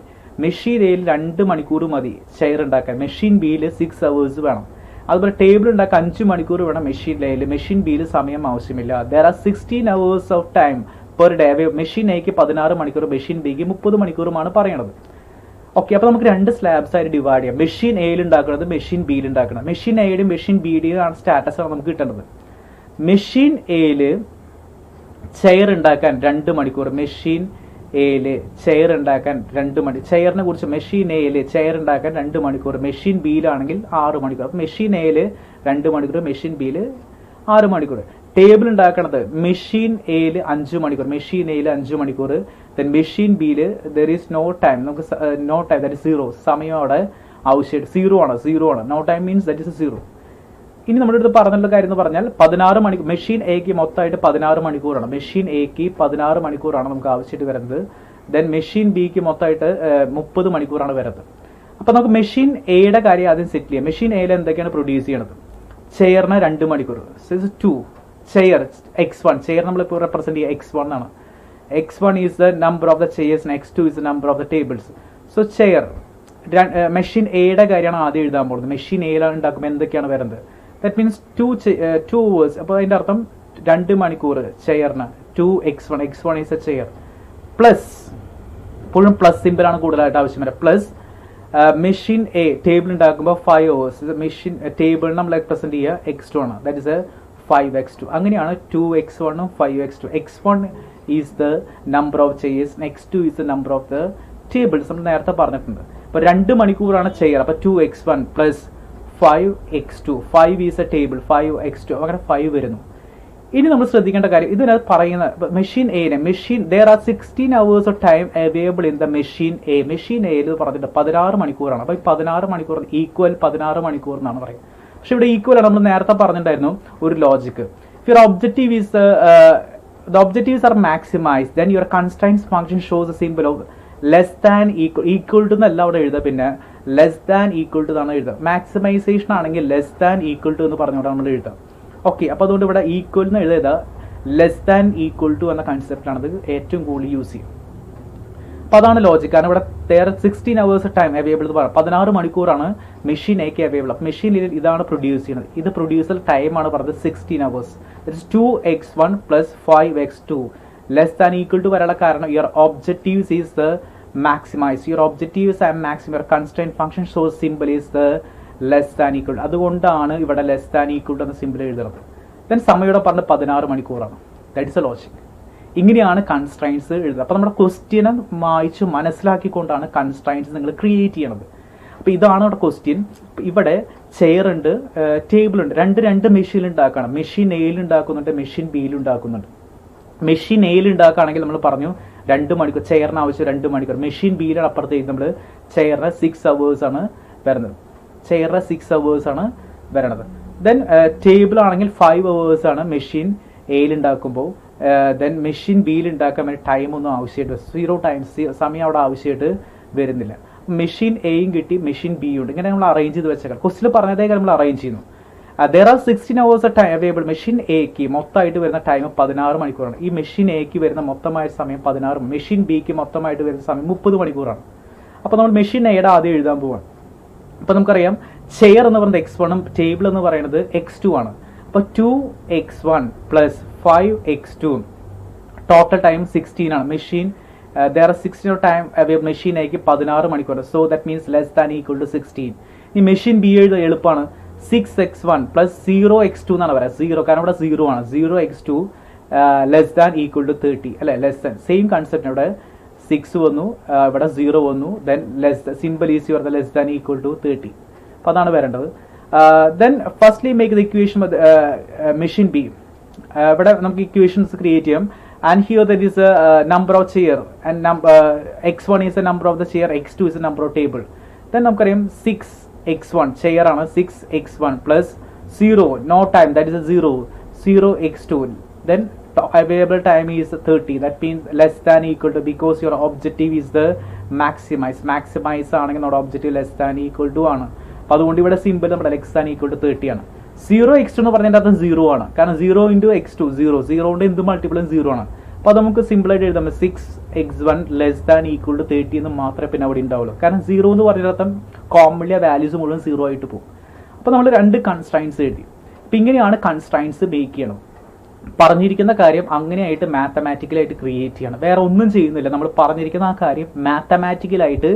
Machine എയിൽ 2 മണിക്കൂർ മതി ചെയർ ഉണ്ടാക്കാൻ, മെഷീൻ ബിയിൽ 6 hours വേണം. അതുപോലെ ടേബിൾ ഉണ്ടാക്കാൻ 5 മണിക്കൂർ വേണം മെഷീൻ എയിൽ, മെഷീൻ ബിയിൽ സമയം ആവശ്യമില്ല. There are 16 hours of time per day. Machine എക്ക് 16 മണിക്കൂർ, മെഷീൻ ബിക്ക് 30 മണിക്കൂറുമാണ് പറയണത്. ഓക്കെ, അപ്പോൾ നമുക്ക് രണ്ട് സ്ലാബ്സ് ആയിട്ട് ഡിവൈഡ് ചെയ്യാം. മെഷീൻ എയിൽ ഉണ്ടാക്കുന്നത്, മെഷീൻ ബിയിൽ ഉണ്ടാക്കുന്നത്. മെഷീൻ എയുടെയും മെഷീൻ ബിയുടെയും ആണ് സ്റ്റാറ്റസ് ആണ് നമുക്ക് കിട്ടുന്നത്. മെഷീൻ എയിൽ ചെയർ ഉണ്ടാക്കാൻ 2 മണിക്കൂർ, മെഷീൻ എയിൽ ചെയർ ഉണ്ടാക്കാൻ 2 മണി, ചെയറിനെ കുറിച്ച് മെഷീൻ എയിൽ ചെയർ ഉണ്ടാക്കാൻ 2 മണിക്കൂർ, മെഷീൻ ബിയിലാണെങ്കിൽ 6 മണിക്കൂർ. അപ്പം മെഷീൻ എയിൽ 2 മണിക്കൂർ, മെഷീൻ ബിയിൽ 6 മണിക്കൂർ. ടേബിൾ ഉണ്ടാക്കണത് മെഷീൻ എയിൽ 5 മണിക്കൂർ, മെഷീൻ എയിൽ 5 മണിക്കൂർ. ദെൻ മെഷീൻ ബിയിൽ ദർ ഈസ് നോ ടൈം, നമുക്ക് നോ ടൈം, ദാറ്റ് ഇസ് 0, സമയം അവിടെ ആവശ്യമായിട്ട് 0 ആണ്. No time means that is 0. ഇനി നമ്മുടെ അടുത്ത് പറഞ്ഞുള്ള കാര്യം എന്ന് പറഞ്ഞാൽ 16 മണിക്കൂർ, മെഷീൻ എക്ക് മൊത്തമായിട്ട് 16 മണിക്കൂറാണ്. മെഷീൻ എക്ക് 16 മണിക്കൂറാണ് നമുക്ക് ആവശ്യമായിട്ട് വരുന്നത്. ദെൻ മെഷീൻ ബിക്ക് മൊത്തമായിട്ട് 30 മണിക്കൂറാണ് വരുന്നത്. അപ്പോൾ നമുക്ക് മെഷീൻ എയുടെ കാര്യം ആദ്യം സെറ്റ് ചെയ്യാം. മെഷീൻ എയിൽ എന്തൊക്കെയാണ് പ്രൊഡ്യൂസ് ചെയ്യണത്? ചെയറിന് 2 മണിക്കൂർ, 2 ചെയർ x1, ചെയർ നമ്മളിപ്പോൾ റെപ്രസെന്റ് ചെയ്യുക x1 ആണ്. x1 is the number of the chairs, x2 is the number of the tables. So chair machine എയുടെ കാര്യമാണ് ആദ്യം എഴുതാൻ പോകുന്നത്. മെഷീൻ എയിലാണ് ഉണ്ടാക്കുമ്പോൾ എന്തൊക്കെയാണ് വരുന്നത്? That means 2 hours. അപ്പോൾ അതിൻ്റെ അർത്ഥം 2 മണിക്കൂർ ചെയറിന് 2x1, x1 is A chair, plus, എപ്പോഴും പ്ലസ് സിമ്പിളാണ് കൂടുതലായിട്ട് ആവശ്യം വരിക. പ്ലസ് മെഷീൻ എ ടേബിൾ ഉണ്ടാക്കുമ്പോൾ 5 hours, മെഷീൻ ടേബിളിന് നമ്മൾ റെപ്രസെന്റ് ചെയ്യുക x2 ആണ്, ദാറ്റ് ഇസ് 5x2. അങ്ങനെയാണ് 2x1 ഉം 5x2. x1 is the number of chairs, x2 is the number of the tables. നമ്മൾ നേരത്തെ പറഞ്ഞിട്ടുണ്ട്. അപ്പോൾ 2 മണിക്കൂറാണ് ചെയർ, അപ്പോൾ 2x1 plus 5x2, 5 is A table, 5x2, അങ്ങനെ 5 വരുന്നു. ഇനി നമ്മൾ ശ്രദ്ധിക്കേണ്ട കാര്യം, ഇതിനകത്ത് പറയുന്ന മെഷീൻ എയിനെ, machine there are 16 hours of time available in the machine A. Machine എയിൽ പറഞ്ഞിട്ട് 16 മണിക്കൂറാണ്. അപ്പോൾ ഈ 16 മണിക്കൂർ ഈക്വൽ 16 മണിക്കൂർ എന്നാണ് പറയുന്നത്. പക്ഷെ ഇവിടെ ഈക്വൽ ആണ്. നമ്മൾ നേരത്തെ പറഞ്ഞിട്ടുണ്ടായിരുന്നു ഒരു logic. Your objective is the objectives are maximize, then your constraints function shows a simple of less than equal. Equal to എന്നല്ല അവിടെ എഴുതുക, പിന്നെ ലെസ് ദാൻ ഈക്വൽ ടു എന്നാണ് എഴുതുക. മാക്സിമൈസേഷൻ ആണെങ്കിൽ ലെസ് ദാൻ ഈക്വൽ ടു എന്ന് പറഞ്ഞുകൊണ്ട് നമ്മൾ എഴുതാം. ഓക്കെ, അപ്പോൾ അതുകൊണ്ട് ഇവിടെ ഈക്വൽ എന്ന് എഴുതുക, ലെസ് ദാൻ ഈക്വൽ ടു എന്ന കൺസെപ്റ്റാണ് ഇത് ഏറ്റവും കൂടുതൽ യൂസ് ചെയ്യും. അപ്പോൾ അതാണ് ലോജിക്. കാരണം ഇവിടെ 16 hours ടൈം അവൈലബിൾ എന്ന് പറയാം. 16 മണിക്കൂറാണ് മെഷീൻ എക്ക് അവൈലബിൾ. അപ്പോൾ മെഷീനിൽ ഇതാണ് പ്രൊഡ്യൂസ് ചെയ്യുന്നത്. ഇത് പ്രൊഡ്യൂസൽ ടൈമാണ് പറഞ്ഞത് 16 hours. That is 2x1 plus 5x2 less than equal to വരാനുള്ള കാരണം your objectives is the maximize. Your objectives and maximum your constraint function source simple is the less than equal. അതുകൊണ്ടാണ് ഇവിടെ ലെസ് ദാൻ ഈക്വൽ എന്ന simple എഴുതുന്നത്. Then സമയം പറഞ്ഞത് 16 മണിക്കൂറാണ്. That is a logic. ഇങ്ങനെയാണ് കൺസ്ട്രൈൻസ് എഴുതുന്നത്. അപ്പോൾ നമ്മുടെ ക്വസ്റ്റ്യനെ വായിച്ച് മനസ്സിലാക്കിക്കൊണ്ടാണ് കൺസ്ട്രൈൻസ് നിങ്ങൾ ക്രിയേറ്റ് ചെയ്യണത്. അപ്പോൾ ഇതാണ് ഇവിടെ ക്വസ്റ്റ്യൻ. ഇവിടെ ചെയർ ഉണ്ട്, ടേബിൾ ഉണ്ട്, രണ്ട് മെഷീൻ ഉണ്ടാക്കണം. മെഷീൻ എയിൽ ഉണ്ടാക്കുന്നുണ്ട്, മെഷീൻ ബിയിൽ ഉണ്ടാക്കുന്നുണ്ട്. മെഷീൻ എയിൽ ഉണ്ടാക്കുകയാണെങ്കിൽ നമ്മൾ പറഞ്ഞു 2 മണിക്കൂർ, ചെയറിന് ആവശ്യം 2 മണിക്കൂർ. മെഷീൻ ബിയിലാണ് അപ്പുറത്തേക്ക് നമ്മൾ ചെയറിന് 6 hours ആണ് വരുന്നത്. ചെയറിന് 6 hours ആണ് വരണത്. ദെൻ ടേബിൾ ആണെങ്കിൽ 5 hours ആണ് മെഷീൻ എയിൽ ഉണ്ടാക്കുമ്പോൾ. ദെൻ മെഷീൻ ബിയിൽ ഉണ്ടാക്കാൻ വേണ്ടി ടൈമൊന്നും ആവശ്യമായിട്ട് 0 ടൈം, സമയം അവിടെ ആവശ്യമായിട്ട് വരുന്നില്ല. മെഷീൻ എയും കിട്ടി, മെഷീൻ ബിയും ഉണ്ട്. ഇങ്ങനെ നമ്മൾ അറേഞ്ച് ചെയ്ത് വെച്ചേക്കാം. ക്വസ്റ്റിൽ പറഞ്ഞതേ നമ്മൾ അറേഞ്ച് ചെയ്യുന്നു. There are 16 hours time available. Machine എക്ക് മൊത്തമായിട്ട് വരുന്ന ടൈം 16 മണിക്കൂറാണ്. ഈ മെഷീൻ എക്ക് വരുന്ന മൊത്തമായ സമയം 16, മെഷീൻ ബിക്ക് മൊത്തമായിട്ട് വരുന്ന സമയം 30 മണിക്കൂറാണ്. അപ്പോൾ നമ്മൾ മെഷീൻ എയുടെ ആദ്യം എഴുതാൻ പോവാണ്. അപ്പോൾ നമുക്കറിയാം ചെയർ എന്ന് പറയുന്നത് x1 ഉം ടേബിൾ എന്ന് പറയുന്നത് x2 ആണ്. അപ്പോൾ 2x1 plus 5x2 total time 16 ആണ്. Machine there are 16 time machine എക്ക് 16 മണിക്കൂർ. So that means less than equal to 16. ഈ മെഷീൻ ബി എഴുതുക എളുപ്പമാണ്. 6x1 പ്ലസ് 0x2 എന്നാണ് പറയുക. 0 കാരണം ഇവിടെ 0 ആണ്. 0x2 less than equal to 30 അല്ലെ, ലെസ് ദാൻ. സെയിം കൺസെപ്റ്റ് ഇവിടെ 6 വന്നു, ഇവിടെ 0 വന്നു. ദെൻ ലെസ് സിമ്പിൾ ഈസി വരുന്നത് ലെസ് ദാൻ ഈക്വൽ ടു 30. അപ്പോൾ അതാണ് വരേണ്ടത്. Then firstly make the equation machine B. ഇവിടെ നമുക്ക് ഇക്വേഷൻസ് ക്രിയേറ്റ് ചെയ്യാം. And here that is number of chair and x1 is a number of the chair, x2 is a number of table. Then നമുക്കറിയാം 6x1 chair ആണ്. 6x1 plus 0 no time, that is 0, 0x2 then available time is 30. That means less than equal to, because your objective is the maximize ആണെങ്കിൽ നമ്മുടെ objective less than equal to ആണ്. അപ്പോൾ അതുകൊണ്ട് ഇവിടെ simple നമ്മുടെ less than equal to 30 ആണ്. 0x2 എന്ന് പറഞ്ഞതിൻ്റെ അർത്ഥം 0 ആണ്, കാരണം 0 into x2 0 കൊണ്ട് എന്ത് മൾട്ടിപ്പിളും 0 ആണ്. അപ്പോൾ അത് നമുക്ക് സിമ്പിളായിട്ട് എഴുതാം 6x1 less than equal to 30 എന്ന് മാത്രമേ പിന്നെ അവിടെ ഉണ്ടാവുള്ളൂ, കാരണം 0 എന്ന് പറഞ്ഞതിൻ്റെ അർത്ഥം കോമൺലി വാല്യൂസ് മുഴുവൻ 0 ആയിട്ട് പോകും. അപ്പോൾ നമ്മൾ രണ്ട് കൺസ്ട്രൈൻസ് എഴുതി. അപ്പം ഇങ്ങനെയാണ് കൺസ്ട്രൈൻസ് മേക്ക് ചെയ്യണം. പറഞ്ഞിരിക്കുന്ന കാര്യം അങ്ങനെയായിട്ട് മാത്തമാറ്റിക്കലായിട്ട് ക്രിയേറ്റ് ചെയ്യണം, വേറെ ഒന്നും ചെയ്യുന്നില്ല. നമ്മൾ പറഞ്ഞിരിക്കുന്ന ആ കാര്യം മാത്തമാറ്റിക്കലായിട്ട്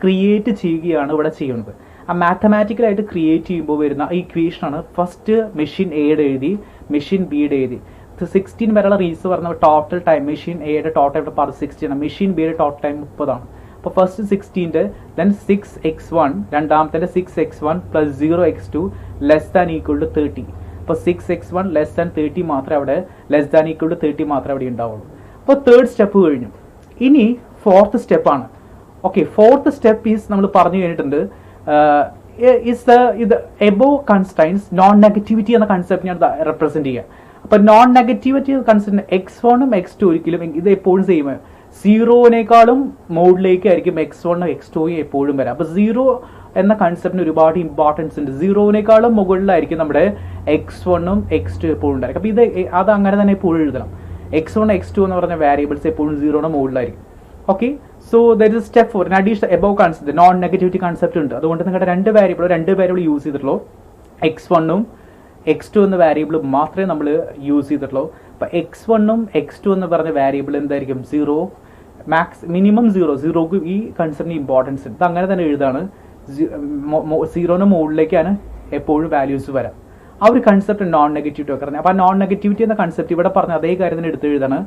ക്രിയേറ്റ് ചെയ്യുകയാണ് ഇവിടെ ചെയ്യുന്നത്. ആ മാത്തമാറ്റിക്കലായിട്ട് ക്രിയേറ്റ് ചെയ്യുമ്പോൾ വരുന്ന ഇക്വേഷനാണ് ഫസ്റ്റ് മെഷീൻ എയുടെ എഴുതി, മെഷീൻ ബിയുടെ എഴുതി. 16 വരെയുള്ള റീൽസ് പറഞ്ഞ ടോട്ടൽ ടൈം മെഷീൻ എയുടെ ടോട്ടൽ ഇവിടെ 16 ആണ്, മെഷീൻ ബിയുടെ ടോട്ടൽ ടൈം 30 ആണ്. അപ്പോൾ ഫസ്റ്റ് 16 ദെൻ 6x1, രണ്ടാമത്തെ 6x1 plus 0x2 less than equal to 30. അപ്പോൾ 6x1 ലെസ് ദാൻ 30 മാത്രമേ അവിടെ, ലെസ് ദാൻ ഈക്വൽ ടു 30 മാത്രമേ അവിടെ ഉണ്ടാവുള്ളൂ. അപ്പോൾ തേർഡ് സ്റ്റെപ്പ് കഴിഞ്ഞു. ഇനി ഫോർത്ത് സ്റ്റെപ്പാണ്. ഓക്കെ, ഫോർത്ത് സ്റ്റെപ്പ് ഈസ് നമ്മൾ പറഞ്ഞു കഴിഞ്ഞിട്ടുണ്ട് ഇത് എബോവ് കൺസ്ട്രൈൻസ് നോൺ നെഗറ്റിവിറ്റി എന്ന കൺസെപ്റ്റിനാണ് റെപ്രസെന്റ് ചെയ്യുക. അപ്പൊ നോൺ നെഗറ്റിവിറ്റി കൺസെപ്റ്റ് x1ഉം x2 ഒരിക്കലും ഇത് എപ്പോഴും സെയിം, 0നേക്കാളും മോഡിലേക്കായിരിക്കും x1ഉം x2ഉം എപ്പോഴും വരാം. അപ്പൊ 0 എന്ന കൺസെപ്റ്റിന് ഒരുപാട് ഇമ്പോർട്ടൻസ് ഉണ്ട്. 0നേക്കാളും മുകളിലായിരിക്കും നമ്മുടെ x1ഉം x2 എപ്പോഴും ഉണ്ടായിരിക്കും. അപ്പൊ അത് അങ്ങനെ തന്നെ എപ്പോഴും എഴുതണം. x1 x2 എന്ന് പറഞ്ഞ വേരിയബിൾസ് എപ്പോഴും 0യുടെ മുകളിലായിരിക്കും. Okay, so there is step 4 additional above concept non negativity concept ഉണ്ട്. അതുകൊണ്ട് നിങ്ങളുടെ രണ്ട് വേരിയബിൾ യൂസ് ചെയ്തിട്ടുള്ളൂ, x1ഉം x2 എന്ന വേരിയബിൾ മാത്രമേ നമ്മൾ യൂസ് ചെയ്തിട്ടുള്ളൂ. അപ്പോൾ x1ഉം x2 എന്ന് പറഞ്ഞ വേരിയബിൾ എന്തായിരിക്കും 0, മിനിമം 0ക്ക് ഈ കൺസെപ്റ്റിന് ഇമ്പോർട്ടൻസ് ഉണ്ട്. അങ്ങനെ തന്നെ എഴുതാണ്, 0ന് മുകളിലേക്കാണ് എപ്പോഴും വാല്യൂസ് വരാം. ആ ഒരു കൺസെപ്റ്റ് നോൺ നെഗറ്റിവിറ്റി ഒക്കെ പറഞ്ഞത്. അപ്പോൾ ആ നോൺ നെഗറ്റിവിറ്റി എന്ന കൺസെപ്റ്റ് ഇവിടെ പറഞ്ഞ അതേ കാര്യത്തിന് എടുത്ത് എഴുതാണ്.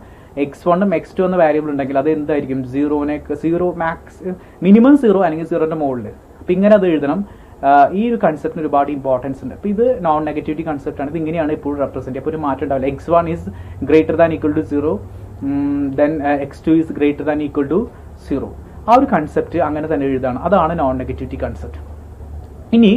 x1ഉം x2 എന്ന വേരിയബിൾ ഉണ്ടെങ്കിൽ അത് എന്തായിരിക്കും 0 മിനിമം 0 അല്ലെങ്കിൽ 0ന്റെ മുകളിൽ. അപ്പോൾ ഇങ്ങനെ അത് എഴുതണം. ഈ ഒരു കൺസെപ്റ്റിന് ഒരുപാട് ഇമ്പോർട്ടൻസ് ഉണ്ട്. അപ്പോൾ ഇത് നോൺ നെഗറ്റിവിറ്റി കൺസെപ്റ്റ് ആണ്. ഇത് ഇങ്ങനെയാണ് എപ്പോഴും റെപ്രസെന്റ്. അപ്പോൾ ഒരു മാറ്റം ഉണ്ടാവില്ല. x1 is greater than equal to 0, then x2 is greater than equal to 0. ആ ഒരു കൺസെപ്റ്റ് അങ്ങനെ തന്നെ എഴുതാണ്. അതാണ് നോൺ നെഗറ്റിവിറ്റി കൺസെപ്റ്റ്. ഇനി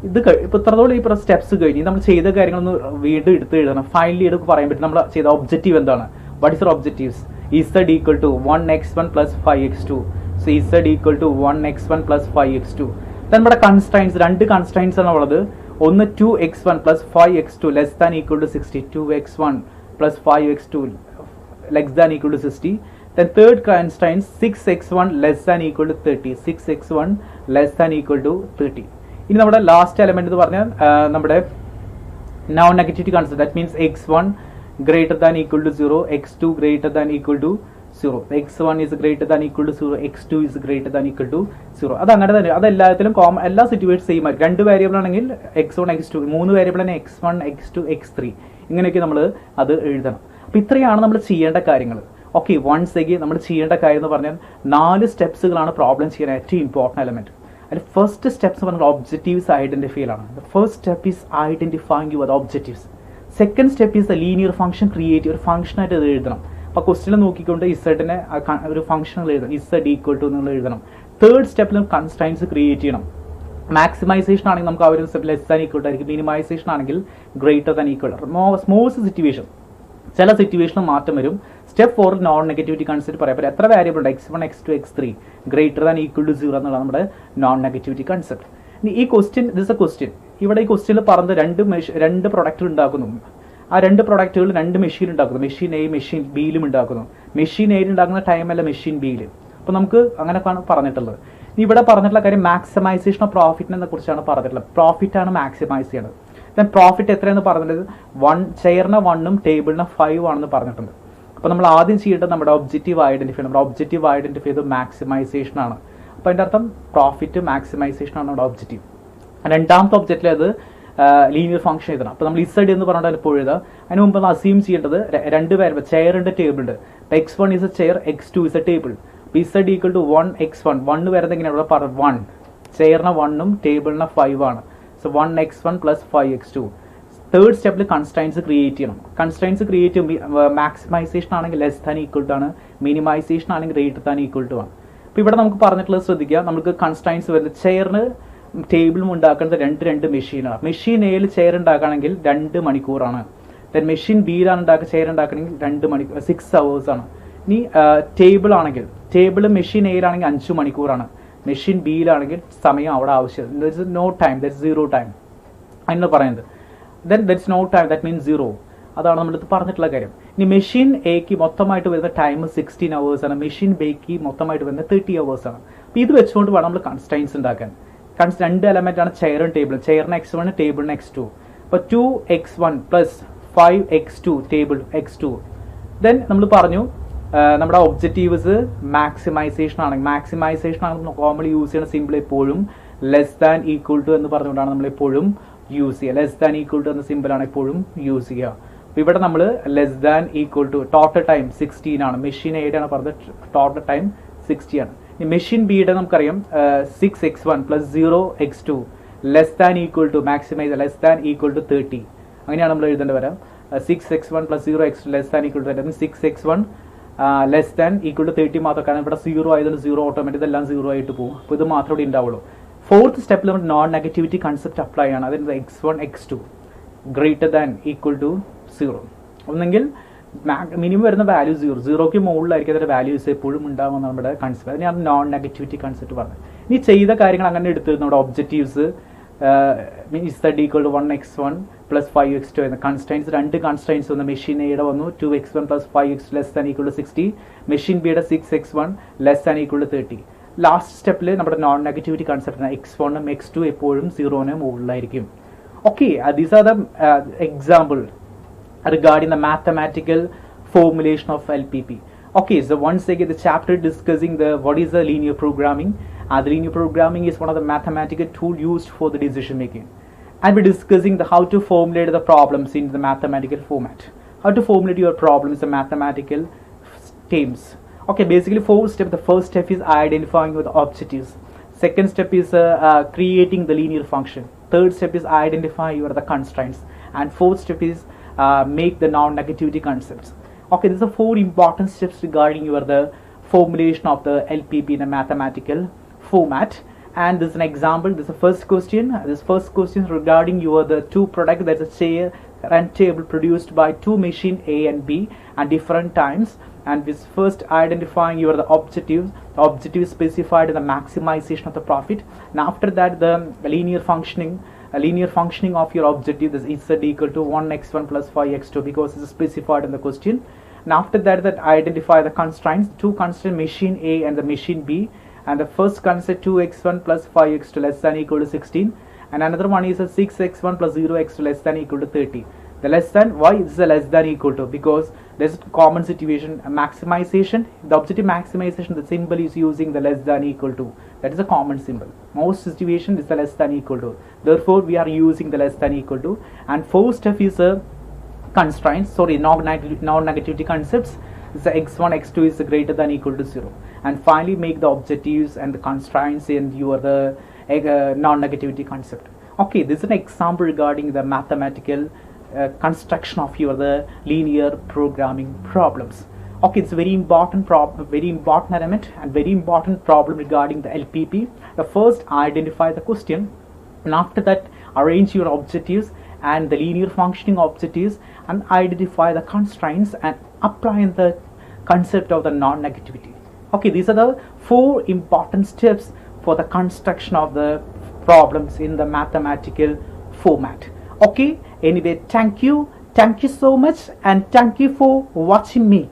ഇത് ഇപ്പോൾ ഇത്രത്തോളം ഈ സ്റ്റെപ്സ് കഴിഞ്ഞ് നമ്മൾ ചെയ്ത കാര്യങ്ങളൊന്ന് വീണ്ടും എടുത്ത് എഴുതണം. ഫൈനലി എടുത്ത് പറയാൻ പറ്റും നമ്മൾ ചെയ്ത ഒബ്ജക്റ്റീവ് എന്താണ്. What is your objectives? z equal to 1x1 plus 5x2. So z equal to 1x1 plus 5x2. നമ്മുടെ കൺസ്ട്രൈൻസ് രണ്ട് കൺസ്ട്രൈൻസ് ആണ് ഉള്ളത്. ഒന്ന് 2x1 plus 5x2 less than equal to 60, 2x1 plus 5x2 less than equal to 60. Then third constraint 6x1 less than equal to 30, 6x1 less than equal to 30. ഇനി നമ്മുടെ last element എന്ന് പറഞ്ഞാൽ നമ്മുടെ non negativity concept. That means x1 greater than equal to 0, x2 greater than equal to 0, x1 is greater than equal to 0, x2 is greater than equal to 0. അത് അങ്ങനെ തന്നെ, അത് എല്ലാത്തിലും എല്ലാ സിറ്റുവേഷൻ സെയിം ആയിരിക്കും. രണ്ട് വേരിയബിൾ ആണെങ്കിൽ x1 x2, മൂന്ന് വേരിയബിൾ ആണെങ്കിൽ x1 x2 x3, ഇങ്ങനെയൊക്കെ നമ്മൾ അത് എഴുതണം. അപ്പോൾ ഇത്രയാണ് നമ്മൾ ചെയ്യേണ്ട കാര്യങ്ങൾ. ഓക്കെ, വൺസ് അഗെയിൻ നമ്മൾ ചെയ്യേണ്ട കാര്യം എന്ന് പറഞ്ഞാൽ 4 സ്റ്റെപ്സുകളാണ് പ്രോബ്ലം ചെയ്യാൻ ഏറ്റവും ഇമ്പോർട്ടൻറ്റ് എലമെന്റ്. അതിൽ ഫസ്റ്റ് സ്റ്റെപ്സ് പറഞ്ഞാൽ ഒബ്ജക്റ്റീവ്സ് ഐഡന്റിഫൈ ആണ്. The first step is identifying your objectives. Second step is the linear function create, ഒരു ഫംഗ്ഷനായിട്ട് ഇത് എഴുതണം. അപ്പോൾ ക്വസ്റ്റിനെ നോക്കിക്കൊണ്ട് ഇസഡിനെ ഒരു ഫംഗ്ഷനുകൾ എഴുതണം, ഇസഡ് ഈക്വൽ ടു നിങ്ങൾ എഴുതണം. തേർഡ് സ്റ്റെപ്പിൽ കൺസ്ട്രൈൻസ് ക്രിയേറ്റ് ചെയ്യണം. മാക്സിമൈസേഷൻ ആണെങ്കിൽ നമുക്ക് ആ ഒരു സ്റ്റെപ്പ് ലെസ് ദാൻ ഈക്വൽ ആയിരിക്കും, മിനിമൈസേഷൻ ആണെങ്കിൽ greater than equal. Most situation ചില സിറ്റുവേഷനിൽ മാറ്റം വരും. സ്റ്റെപ്പ് 4 നോൺ നെഗറ്റിവിറ്റി കൺസെപ്റ്റ് പറയാം. എത്ര വേരിയബിൾ ഉണ്ട്, x1 x2 x3 greater than equal to 0 എന്നുള്ള നമ്മുടെ നോൺ നെഗറ്റിവിറ്റി കൺസെപ്റ്റ്. ഇനി ഈ ക്വസ്റ്റ്യൻ, ദിസ് എ ക്വസ്റ്റ്യൻ, ഇവിടെ ഈ ക്വസ്റ്റ്യനിൽ പറഞ്ഞ രണ്ട് പ്രൊഡക്റ്റ് ഉണ്ടാക്കുന്നു. ആ രണ്ട് പ്രൊഡക്റ്റുകൾ രണ്ട് മെഷീൻ ഉണ്ടാക്കുന്നു. മെഷീൻ എ മെഷീൻ ബിയിലും ഉണ്ടാക്കുന്നു. മെഷീൻ എയിൽ ഉണ്ടാക്കുന്ന ടൈമല്ല മെഷീൻ ബിയിൽ. അപ്പോൾ നമുക്ക് അങ്ങനെ പറഞ്ഞിട്ടുള്ളത്. ഇവിടെ പറഞ്ഞിട്ടുള്ള കാര്യം മാക്സിമൈസേഷൻ ഓഫ് പ്രോഫിറ്റിനെ കുറിച്ചാണ് പറഞ്ഞിട്ടുള്ളത്. പ്രോഫിറ്റ് ആണ് മാക്സിമൈസ് ചെയ്യുന്നത്. ദെൻ പ്രോഫിറ്റ് എത്രയെന്ന് പറഞ്ഞിട്ടുള്ളത് 1 ചെയറിന് 1ഉം ടേബിളിന് 5 ആണെന്ന് പറഞ്ഞിട്ടുണ്ട്. അപ്പോൾ നമ്മൾ ആദ്യം ചെയ്യേണ്ടത് നമ്മുടെ ഒബ്ജക്റ്റീവ് ഐഡന്റിഫൈ. നമ്മുടെ ഒബ്ജക്റ്റീവ് ഐഡന്റിഫൈ ചെയ്ത് മാക്സിമൈസേഷൻ ആണ്. അപ്പോൾ അതിൻ്റെ അർത്ഥം പ്രോഫിറ്റ് മാക്സിമൈസേഷൻ ആണ് നമ്മുടെ ഒബ്ജക്റ്റീവ്. രണ്ടാമത്തെ ഒബ്ജക്റ്റിൽ അത് ലീനിയർ ഫംഗ്ഷൻ എഴുതണം. അപ്പോൾ നമ്മൾ ഇസഡ് എന്ന് പറഞ്ഞാൽ ഇപ്പോൾ എഴുതാം. അതിന് മുമ്പ് നമ്മൾ അസ്യൂം ചെയ്യേണ്ടത് രണ്ട് പേര് ചെയറിൻ്റെ ടേബിൾ ഉണ്ട്. x1 is a chair, x2 is a table. അപ്പോൾ ഇസഡ് ഈക്വൽ ടു 1x1, 1 വരുന്നത് എങ്ങനെയാണ് ഇവിടെ പറഞ്ഞത് 1, ചെയറിന് 1ഉം ടേബിളിന് 5 ആണ്. So 1x1 plus 5x2. Third സ്റ്റെപ്പിൽ കൺസ്ട്രൈൻസ് ക്രിയേറ്റ് ചെയ്യണം. കൺസ്ട്രൈൻസ് ക്രിയേറ്റ് ചെയ്യുമ്പോൾ മാക്സിമൈസേഷൻ ആണെങ്കിൽ ലെസ് ദാൻ ഈക്വൽ ടു ആണ്, മിനിമൈസേഷൻ ആണെങ്കിൽ ഗ്രേറ്റർ ദാൻ ഈക്വൽ ടു ആണ്. അപ്പോൾ ഇവിടെ നമുക്ക് പറഞ്ഞിട്ടുള്ളത് ശ്രദ്ധിക്കുക. നമുക്ക് കൺസ്ട്രൈൻസ് വരുന്നത് ചെയറിന് ടേബിളും ഉണ്ടാക്കുന്നത് രണ്ട് മെഷീനാണ്. മെഷീൻ എയിൽ ചെയർ ഉണ്ടാക്കുകയാണെങ്കിൽ 2 മണിക്കൂറാണ്. ദെൻ മെഷീൻ ബിയിലാണ് ചെയർ ഉണ്ടാക്കണമെങ്കിൽ 2 മണിക്കൂർ 6 hours ആണ്. ഇനി ടേബിൾ ആണെങ്കിൽ ടേബിൾ മെഷീൻ എയിലാണെങ്കിൽ 5 മണിക്കൂറാണ്. മെഷീൻ ബിയിലാണെങ്കിൽ സമയം അവിടെ ആവശ്യമില്ല. There is no time, there is 0 time എന്ന് പറയുന്നത്. Then there is no time, that means 0. അതാണ് നമ്മളിത് പറഞ്ഞിട്ടുള്ള കാര്യം. ഇനി മെഷീൻ എക്ക് മൊത്തമായിട്ട് വരുന്ന ടൈം 16 hours ആണ്. മെഷീൻ ബിക്ക് മൊത്തമായിട്ട് വരുന്ന 30 hours ആണ്. അപ്പോൾ ഇത് വെച്ചുകൊണ്ട് വേണം നമ്മൾ കൺസ്ട്രെയിൻസ് ഉണ്ടാക്കാൻ. 2 എലമെന്റ് ആണ് ചെയറും ടേബിളും. ചെയറിന് x1 ടേബിളിന് x2. അപ്പോൾ 2x1 plus 5x2 table x2. Then നമ്മൾ പറഞ്ഞു നമ്മുടെ ഒബ്ജക്റ്റീവ്സ് മാക്സിമൈസേഷൻ ആണ്. മാക്സിമൈസേഷൻ ആണ് കോമൺലി യൂസ് ചെയ്യുന്ന സിമ്പിൾ എപ്പോഴും ലെസ് ദാൻ ഈക്വൽ ടു എന്ന് പറഞ്ഞുകൊണ്ടാണ് നമ്മൾ എപ്പോഴും യൂസ് ചെയ്യുക. ലെസ് ദാൻ ഈക്വൽ ടു എന്ന സിമ്പിളാണ് എപ്പോഴും യൂസ് ചെയ്യുക. അപ്പോൾ ഇവിടെ നമ്മൾ less than equal to total time 16 ആണ്. മെഷീൻ എയുടെ ആണ് പറഞ്ഞത് ടോട്ടൽ ടൈം 60 ആണ്. ഈ മെഷീൻ ബിയുടെ നമുക്കറിയാം 6x1 plus 0x2 less than equal to maximize less than equal to 30. അങ്ങനെയാണ് നമ്മൾ എഴുതേണ്ടി വരാം. 6x1 plus 0x2 less than equal to 30. 6x1 less than equal to 30 മാത്രം. കാരണം ഇവിടെ 0 ആയതുകൊണ്ട് 0 ഓട്ടോമാറ്റിക് ഇതെല്ലാം 0 ആയിട്ട് പോകും. അപ്പോൾ ഇത് മാത്രമേ ഇവിടെ ഉണ്ടാവുള്ളൂ. 4th സ്റ്റെപ്പിൽ നമ്മൾ നോൺ നെഗറ്റിവിറ്റി കൺസെപ്റ്റ് അപ്ലൈ ആണ്. അതായത് x1 x2 greater than equal to 0. ഒന്നെങ്കിൽ മിനിമം വരുന്ന വാല്യൂ 0ക്ക് മുകളിലായിരിക്കും അതിന്റെ വാല്യൂസ് എപ്പോഴും ഉണ്ടാകുന്ന നമ്മുടെ കൺസെപ്റ്റ്. അതിനാണ് നോൺ നെഗറ്റിവിറ്റി കൺസെപ്റ്റ് പറഞ്ഞത്. ഇനി ചെയ്ത കാര്യങ്ങൾ അങ്ങനെ എടുത്ത് നമ്മുടെ objectives equal to 1x1 plus 5x2 എന്ന കൺസ്ട്രെയിൻസ്. 2 കൺസ്ട്രെയിൻസ് വന്നു. മെഷീൻ എയുടെ വന്നു 2x1 plus 5x2 less than equal to 60. Machine ബിയുടെ 6x1 less than equal to 30. Last സ്റ്റെപ്പിൽ നമ്മുടെ non negativity concept x1 x2 എപ്പോഴും 0ന് മുകളിലായിരിക്കും. Okay, these are the example regarding the mathematical formulation of LPP. Okay, so once again the chapter discussing the what is the linear programming. The linear programming is one of the mathematical tool used for the decision making. And we're discussing the how to formulate the problems in the mathematical format. How to formulate your problems in mathematical terms. Okay, basically 4 steps. The first step is identifying the objectives. Second step is creating the linear function. Third step is identify your the constraints. And fourth step is make the non-negativity concepts. Okay, these are 4 important steps regarding your the formulation of the LPP in a mathematical format. And this is an example. This is the first question. This first question is regarding your the 2 products, that's a chair and table produced by 2 machine A and B at different times. And this first identifying your the objectives. The objective is specified in the maximization of the profit. And after that the linear functioning of your objective is z equal to 1x1 plus 5x2 because it is specified in the question. And after that identify the constraints. 2 constraints, machine A and the machine B. And the first constraint 2x1 plus 5x2 less than equal to 16. And another one is a 6x1 plus 0x2 less than equal to 30. The less than, why is the less than equal to? Because there's a common situation, a maximization. The objective maximization, the symbol is using the less than equal to. That is a common symbol. Most situation is the less than equal to. Therefore, we are using the less than equal to. And fourth step is a constraints. Sorry, non-negativity concepts. The x1, x2 is greater than equal to 0. And finally, make the objectives and the constraints in your the non-negativity concept. Okay, this is an example regarding the mathematical construction of your the linear programming problems. Okay, it's a very important problem, very important element and very important problem regarding the LPP. The first identify the question, and after that arrange your objectives and the linear functioning objectives and identify the constraints and apply the concept of the non-negativity. Okay, these are the 4 important steps for the construction of the problems in the mathematical format. Okay, anyway, thank you so much and thank you for watching me.